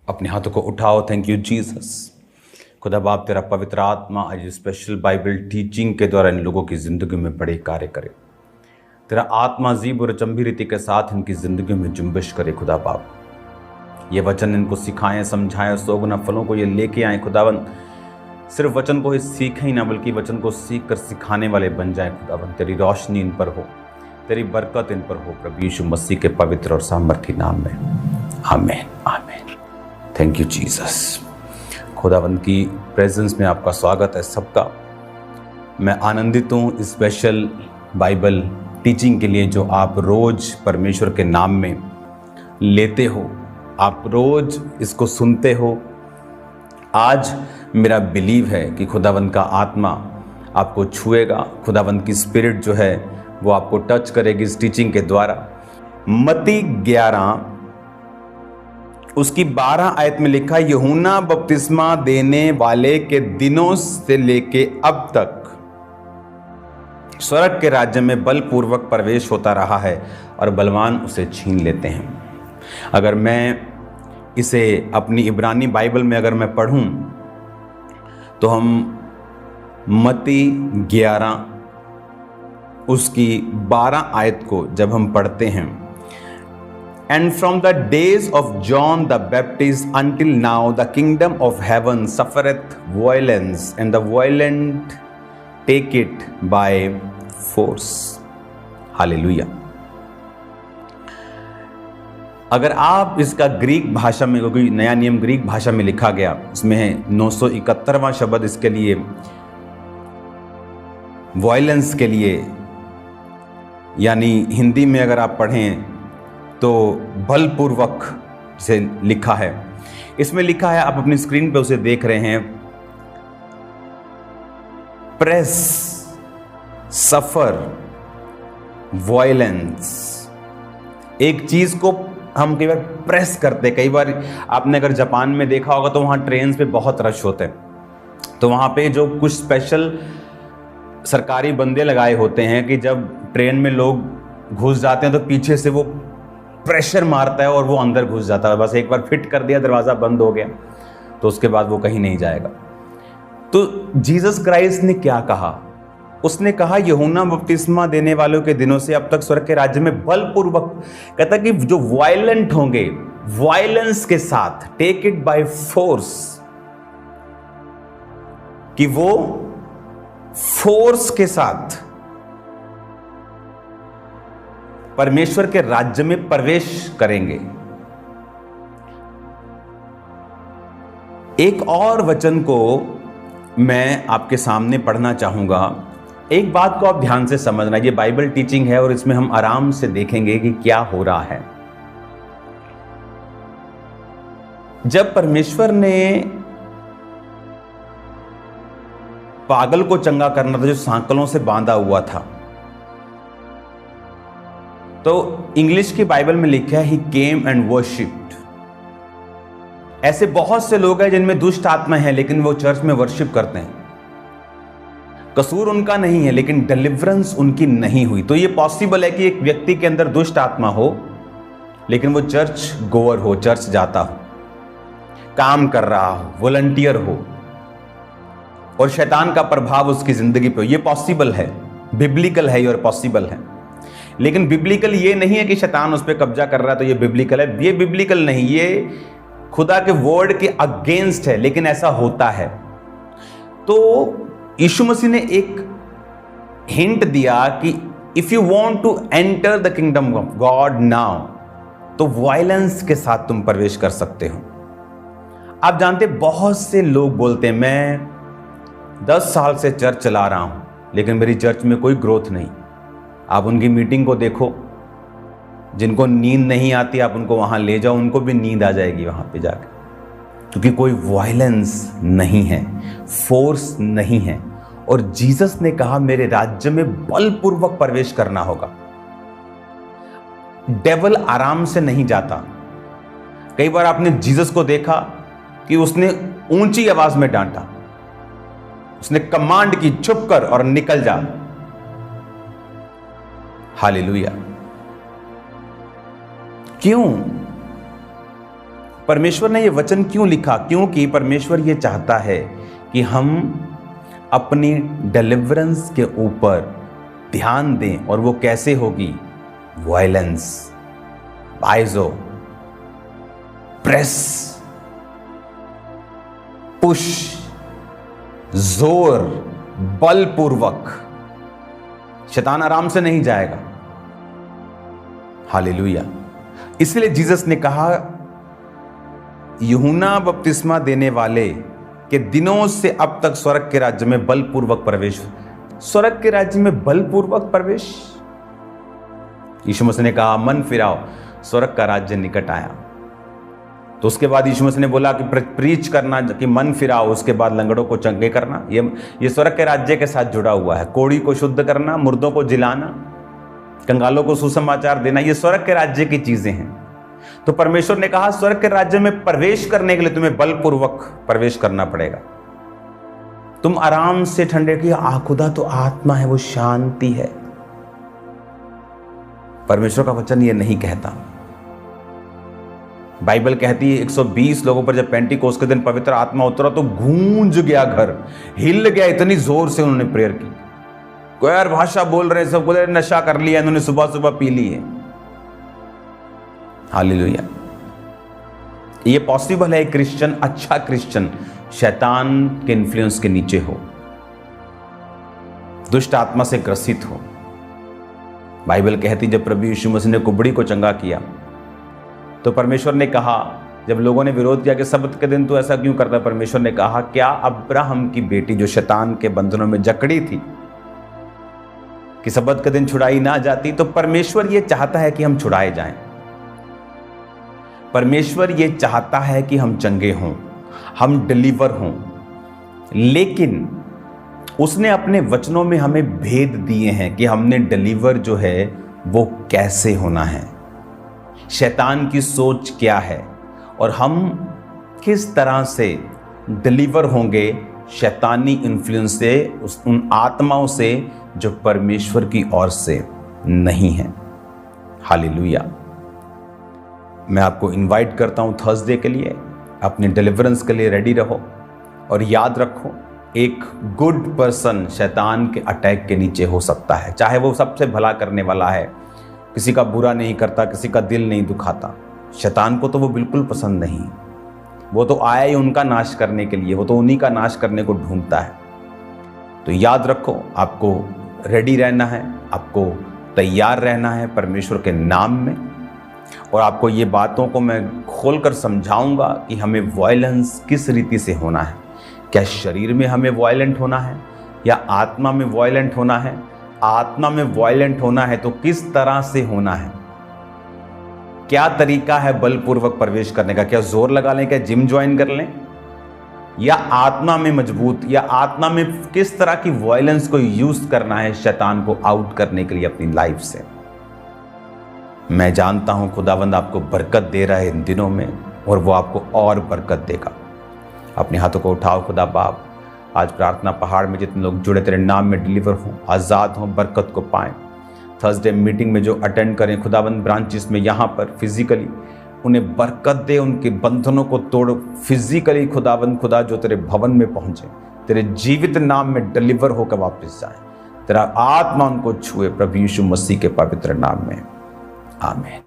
अपने हाथों को उठाओ। Thank you Jesus. खुदा बाप, तेरा पवित्र आत्मा आज स्पेशल बाइबल टीचिंग के द्वारा इन लोगों की ज़िंदगी में बड़े कार्य करे। तेरा आत्मा अजीब और अचंभी रीति के साथ इनकी ज़िंदगी में जुम्बिश करे। खुदा बाप, ये वचन इनको सिखाएं, समझाएं, 100 गुना फलों को ये लेके आए। खुदावन, सिर्फ वचन को ही सीखें ही ना, बल्कि वचन को सीख कर सिखाने वाले बन जाएं। खुदावन, तेरी रोशनी इन पर हो, तेरी बरकत इन पर हो, प्रभु यीशु मसीह के पवित्र और सामर्थी नाम में, आमीन आमीन। Thank you Jesus. खुदावंद की प्रेजेंस में आपका स्वागत है सबका। मैं आनंदित हूँ स्पेशल बाइबल टीचिंग के लिए जो आप रोज परमेश्वर के नाम में लेते हो, आप रोज इसको सुनते हो। आज मेरा बिलीव है कि खुदावंद का आत्मा आपको छुएगा, खुदावंद की स्पिरिट जो है वो आपको टच करेगी इस टीचिंग के द्वारा। मत्ती 11 उसकी 12 आयत में लिखा, यूहन्ना बपतिस्मा देने वाले के दिनों से लेके अब तक स्वर्ग के राज्य में बलपूर्वक प्रवेश होता रहा है और बलवान उसे छीन लेते हैं। अगर मैं इसे अपनी इब्रानी बाइबल में अगर मैं पढ़ूं तो हम मत्ती 11 उसकी 12 आयत को जब हम पढ़ते हैं, And from the days of John the Baptist until now, the kingdom of heaven suffereth violence, and the violent take it by force. Hallelujah. अगर आप इसका ग्रीक भाषा में, क्योंकि नया नियम ग्रीक भाषा में लिखा गया, उसमें है 971वां शब्द इसके लिए, वायलेंस के लिए, यानी हिंदी में अगर आप पढ़ें तो बलपूर्वक से लिखा है। इसमें लिखा है, आप अपनी स्क्रीन पे उसे देख रहे हैं, प्रेस, सफर, वायलेंस। एक चीज को हम कई बार प्रेस करते, कई बार आपने अगर जापान में देखा होगा तो वहां ट्रेन पे बहुत रश होते हैं, तो वहां पे जो कुछ स्पेशल सरकारी बंदे लगाए होते हैं कि जब ट्रेन में लोग घुस जाते हैं तो पीछे से वो प्रेशर मारता है और वो अंदर घुस जाता है। बस एक बार फिट कर दिया, दरवाजा बंद हो गया, तो उसके बाद वो कहीं नहीं जाएगा। तो जीसस क्राइस्ट ने क्या कहा? उसने कहा, यूहन्ना बपतिस्मा देने वालों के दिनों से अब तक स्वर्ग के राज्य में बलपूर्वक, कहता कि जो वायलेंट होंगे, वायलेंस के साथ, टेक इट बाय फोर्स, कि वो फोर्स के साथ परमेश्वर के राज्य में प्रवेश करेंगे। एक और वचन को मैं आपके सामने पढ़ना चाहूंगा। एक बात को आप ध्यान से समझना, ये बाइबल टीचिंग है और इसमें हम आराम से देखेंगे कि क्या हो रहा है। जब परमेश्वर ने पागल को चंगा करना था, जो सांकलों से बांधा हुआ था, तो इंग्लिश की बाइबल में लिखा है, ही केम एंड वर्शिप्ड। ऐसे बहुत से लोग हैं जिनमें दुष्ट आत्मा है, लेकिन वो चर्च में वर्शिप करते हैं। कसूर उनका नहीं है, लेकिन डिलीवरेंस उनकी नहीं हुई। तो ये पॉसिबल है कि एक व्यक्ति के अंदर दुष्ट आत्मा हो, लेकिन वो चर्च गोअर हो, चर्च जाता हो, काम कर रहा हो, वॉलंटियर हो, और शैतान का प्रभाव उसकी जिंदगी पे हो। ये पॉसिबल है, बिब्लिकल है और पॉसिबल है। लेकिन बिब्लिकल ये नहीं है कि शैतान उस पर कब्जा कर रहा है तो ये बिब्लिकल है। ये बिब्लिकल नहीं, ये खुदा के वर्ड के अगेंस्ट है, लेकिन ऐसा होता है। तो यीशु मसीह ने एक हिंट दिया कि if you want to enter the kingdom of God now, तो वायलेंस के साथ तुम प्रवेश कर सकते हो। आप जानते, बहुत से लोग बोलते हैं, मैं 10 साल से चर्च चला रहा हूं, लेकिन मेरी चर्च में कोई ग्रोथ नहीं। आप उनकी मीटिंग को देखो, जिनको नींद नहीं आती आप उनको वहां ले जाओ, उनको भी नींद आ जाएगी वहां पे जाके, क्योंकि कोई वायलेंस नहीं है, फोर्स नहीं है। और जीसस ने कहा, मेरे राज्य में बलपूर्वक प्रवेश करना होगा। डेविल आराम से नहीं जाता। कई बार आपने जीसस को देखा कि उसने ऊंची आवाज में डांटा, उसने कमांड की, चुप कर और निकल जा। हालेलुया। क्यों? परमेश्वर ने ये वचन क्यों लिखा? क्योंकि परमेश्वर ये चाहता है कि हम अपनी डिलीवरेंस के ऊपर ध्यान दें। और वो कैसे होगी? वायलेंस, बाइजो, प्रेस, पुश, जोर, बलपूर्वक। शैतान आराम से नहीं जाएगा। हालेलुया। इसलिए जीसस ने कहा, यूहन्ना बपतिस्मा देने वाले के दिनों से अब तक स्वर्ग के राज्य में बलपूर्वक प्रवेश। स्वर्ग के राज्य में बलपूर्वक प्रवेश। यीशु मसीह ने कहा, मन फिराओ, स्वर्ग का राज्य निकट आया। तो उसके बाद यीशु मसीह ने बोला कि प्रीच करना, कि मन फिराओ, उसके बाद लंगड़ों को चंगे करना। ये स्वर्ग के राज्य के साथ जुड़ा हुआ है। कोढ़ी को शुद्ध करना, मुर्दों को जिलाना, कंगालों को सुसमाचार देना, ये स्वर्ग के राज्य की चीजें हैं। तो परमेश्वर ने कहा, स्वर्ग के राज्य में प्रवेश करने के लिए तुम्हें बलपूर्वक प्रवेश करना पड़ेगा। तुम आराम से ठंडे की खुदा तो आत्मा है, वो शांति है। परमेश्वर का वचन ये नहीं कहता। बाइबल कहती है 120 लोगों पर जब पेंटिकोस्ट के दिन पवित्र आत्मा उतरा तो गूंज गया, घर हिल गया, इतनी जोर से उन्होंने प्रेयर की। कोई यार भाषा बोल रहे, सब बोले नशा कर लिया इन्होंने, सुबह सुबह पी ली है। हालेलुया। ये पॉसिबल है एक क्रिश्चियन, अच्छा क्रिश्चियन, शैतान के इन्फ्लुएंस के नीचे हो, दुष्ट आत्मा से ग्रसित हो। बाइबल कहती जब प्रभु यीशु मसीह ने कुबड़ी को चंगा किया तो परमेश्वर ने कहा, जब लोगों ने विरोध किया कि सब्त के दिन तू ऐसा क्यों करता है, परमेश्वर ने कहा, क्या अब्राहम की बेटी जो शैतान के बंधनों में जकड़ी थी कि सब्त के दिन छुड़ाई ना जाती? तो परमेश्वर ये चाहता है कि हम छुड़ाए जाएं। परमेश्वर ये चाहता है कि हम चंगे हों, हम डिलीवर हों। लेकिन उसने अपने वचनों में हमें भेद दिए हैं कि हमने डिलीवर जो है वो कैसे होना है, शैतान की सोच क्या है, और हम किस तरह से डिलीवर होंगे शैतानी इन्फ्लुएंस से, उन आत्माओं से जो परमेश्वर की ओर से नहीं है। हालेलुया। मैं आपको इनवाइट करता हूं थर्सडे के लिए, अपने डिलीवरेंस के लिए रेडी रहो। और याद रखो, एक गुड पर्सन शैतान के अटैक के नीचे हो सकता है, चाहे वो सबसे भला करने वाला है, किसी का बुरा नहीं करता, किसी का दिल नहीं दुखाता। शैतान को तो वो बिल्कुल पसंद नहीं, वो तो आया ही उनका नाश करने के लिए, वो तो उन्हीं का नाश करने को ढूंढता है। तो याद रखो, आपको रेडी रहना है, आपको तैयार रहना है परमेश्वर के नाम में। और आपको ये बातों को मैं खोलकर समझाऊंगा कि हमें वायलेंस किस रीति से होना है। क्या शरीर में हमें वायलेंट होना है या आत्मा में वायलेंट होना है? आत्मा में वायलेंट होना है तो किस तरह से होना है? क्या तरीका है बलपूर्वक प्रवेश करने का? क्या जोर लगा लें, क्या जिम ज्वाइन कर लें, या आत्मा में मजबूत, या आत्मा में किस तरह की वायलेंस को यूज करना है शैतान को आउट करने के लिए अपनी लाइफ से? मैं जानता हूं खुदावंद आपको बरकत दे रहा है इन दिनों में, और वो आपको और बरकत देगा। अपने हाथों को उठाओ। खुदा बाप, आज प्रार्थना पहाड़ में जितने लोग जुड़े तेरे नाम में डिलीवर हों, आज़ाद हों, बरकत को पाएं। थर्सडे मीटिंग में जो अटेंड करें खुदाबंद ब्रांचेस में, यहाँ पर फिजिकली उन्हें बरकत दे, उनके बंधनों को तोड़ फिजिकली खुदाबंद, खुदा जो तेरे भवन में पहुँचे, तेरे जीवित नाम में डिलीवर होकर वापस जाए। तेरा आत्मा उनको छुए प्रभु यीशु मसीह के पवित्र नाम में, आमीन।